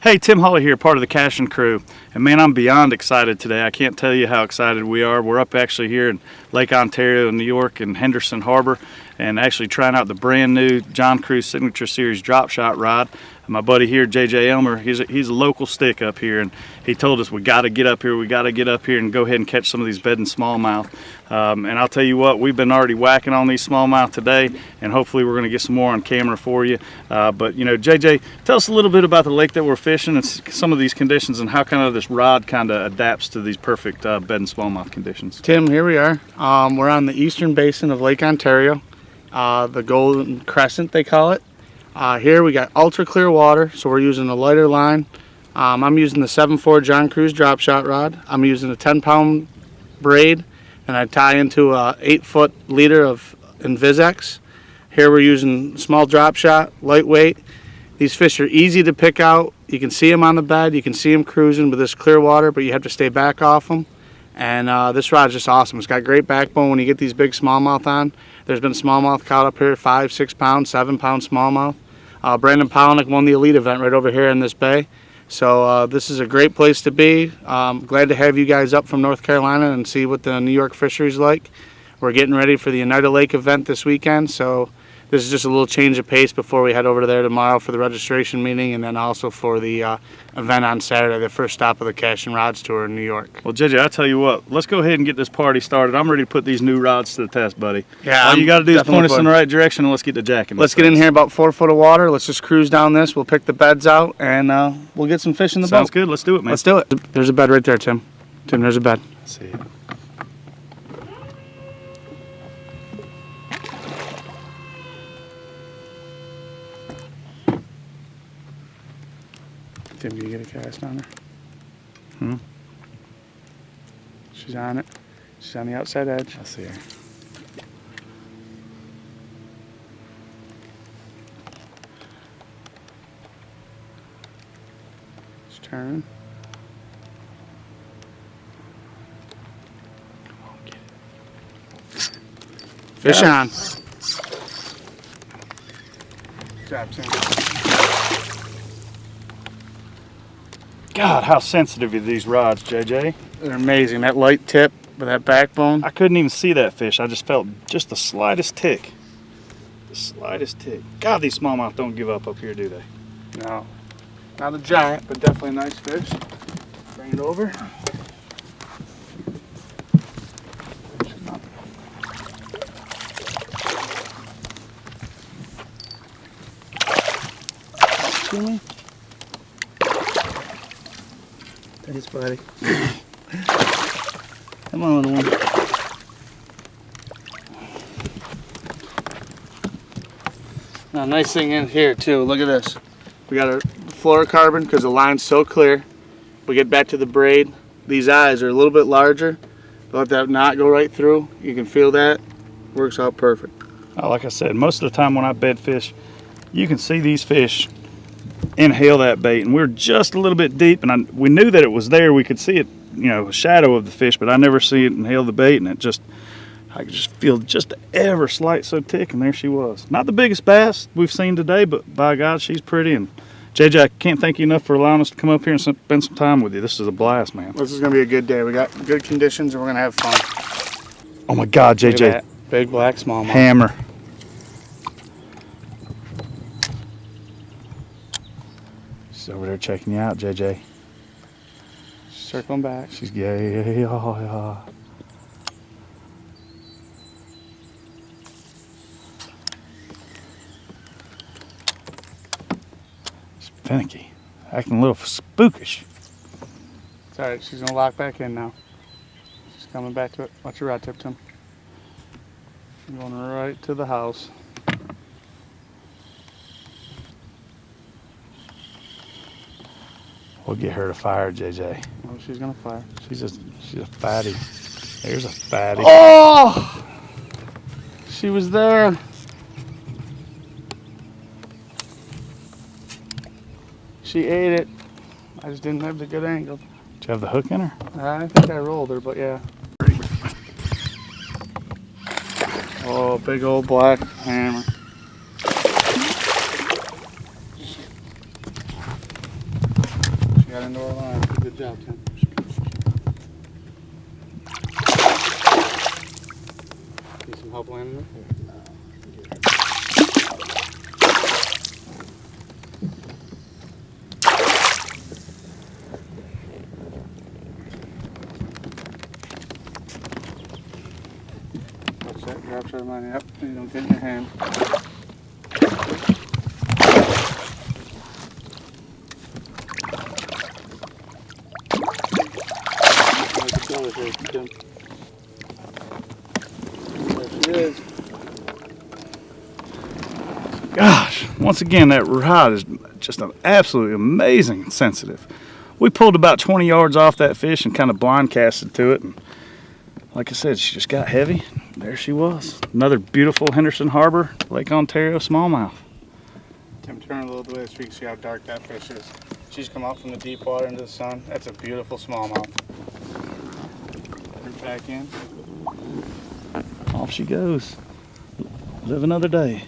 Hey, Tim Hawley here, part of the Cashion Crew. And man, I'm beyond excited today. I can't tell you how excited we are. We're up actually here in Lake Ontario, New York, in Henderson Harbor, and actually trying out the brand new John Crew Signature Series Dropshot rod. My buddy here, JJ Elmer, he's a local stick up here, and he told us we got to get up here, and go ahead and catch some of these bedding smallmouth. And I'll tell you what, we've been already whacking on these smallmouth today, and hopefully we're going to get some more on camera for you. But you know, JJ, tell us a little bit about the lake that we're fishing and some of these conditions, and how kind of this rod kind of adapts to these perfect bedding smallmouth conditions. Tim, here we are. We're on the eastern basin of Lake Ontario, the Golden Crescent they call it. Here we got ultra clear water, so we're using a lighter line. I'm using the 7.4 John Crew's Dropshot rod. I'm using a 10-pound braid, and I tie into a 8-foot leader of Invisex. Here we're using small Dropshot, lightweight. These fish are easy to pick out. You can see them on the bed, you can see them cruising with this clear water, but you have to stay back off them. And this rod's just awesome. It's got great backbone when you get these big smallmouth on. There's been smallmouth caught up here, 5, 6 pound, 7 pound smallmouth. Brandon Polnick won the elite event right over here in this bay. So this is a great place to be. Glad to have you guys up from North Carolina and see what the New York fishery's like. We're getting ready for the United Lake event this weekend, so this is just a little change of pace before we head over there tomorrow for the registration meeting, and then also for the event on Saturday, the first stop of the Cashion Rods Tour in New York. Well, JJ, I tell you what, let's go ahead and get this party started. I'm ready to put these new rods to the test, buddy. Yeah, all you got to do is point us in the right direction, and let's get to jacking. Let's get in here about 4 foot of water. Let's just cruise down this. We'll pick the beds out, and we'll get some fish in the boat. Sounds good. Let's do it, man. Let's do it. There's a bed right there, Tim. Tim, there's a bed. Let's see it. Tim, can you get a cast on her? She's on it. She's on the outside edge. I see her. She's turning. Come on, get it. Fish Yeah. on. Good job, Tim. God, how sensitive are these rods, JJ? They're amazing. That light tip with that backbone. I couldn't even see that fish. I just felt just the slightest tick. The slightest tick. God, these smallmouth don't give up here, do they? No. Not a giant, but definitely a nice fish. Bring it over. See me? Thanks, buddy. Come on, little one. Now, nice thing in here too. Look at this. We got our fluorocarbon because the line's so clear. We get back to the braid. These eyes are a little bit larger. Let that knot go right through. You can feel that. Works out perfect. Oh, like I said, most of the time when I bed fish, you can see these fish inhale that bait, and we're just a little bit deep, and we knew that it was there. We could see it, you know, a shadow of the fish, but I never see it inhale the bait, and I could just feel just ever slight so tick, and there she was. Not the biggest bass we've seen today, but by God, she's pretty. And JJ, I can't thank you enough for allowing us to come up here and spend some time with you. This is a blast, man. This is gonna be a good day. We got good conditions, and we're gonna have fun. Oh my God, JJ! Big black smallmouth. Hammer. She's over there checking you out, JJ. Circling back. She's gay. She's finicky, acting a little spookish. It's alright, she's gonna lock back in now. She's coming back to it. Watch your rod tip, Tim. She's going right to the house. We'll get her to fire, JJ. Oh, she's gonna fire. She's a fatty. There's a fatty. Oh! She was there. She ate it. I just didn't have the good angle. Did you have the hook in her? I think I rolled her, but yeah. Oh, big old black hammer. got into our line. Good job, Tim. Need some help landing it? Watch that drop shot line. Yep, you don't get in your hand. There she is. Gosh, once again, that rod is just an absolutely amazing and sensitive. We pulled about 20 yards off that fish and kind of blind casted to it. And like I said, she just got heavy. There she was. Another beautiful Henderson Harbor, Lake Ontario smallmouth. Tim, turn a little bit so you can see how dark that fish is. She's come out from the deep water into the sun. That's a beautiful smallmouth. Put her back in. Off she goes. Live another day.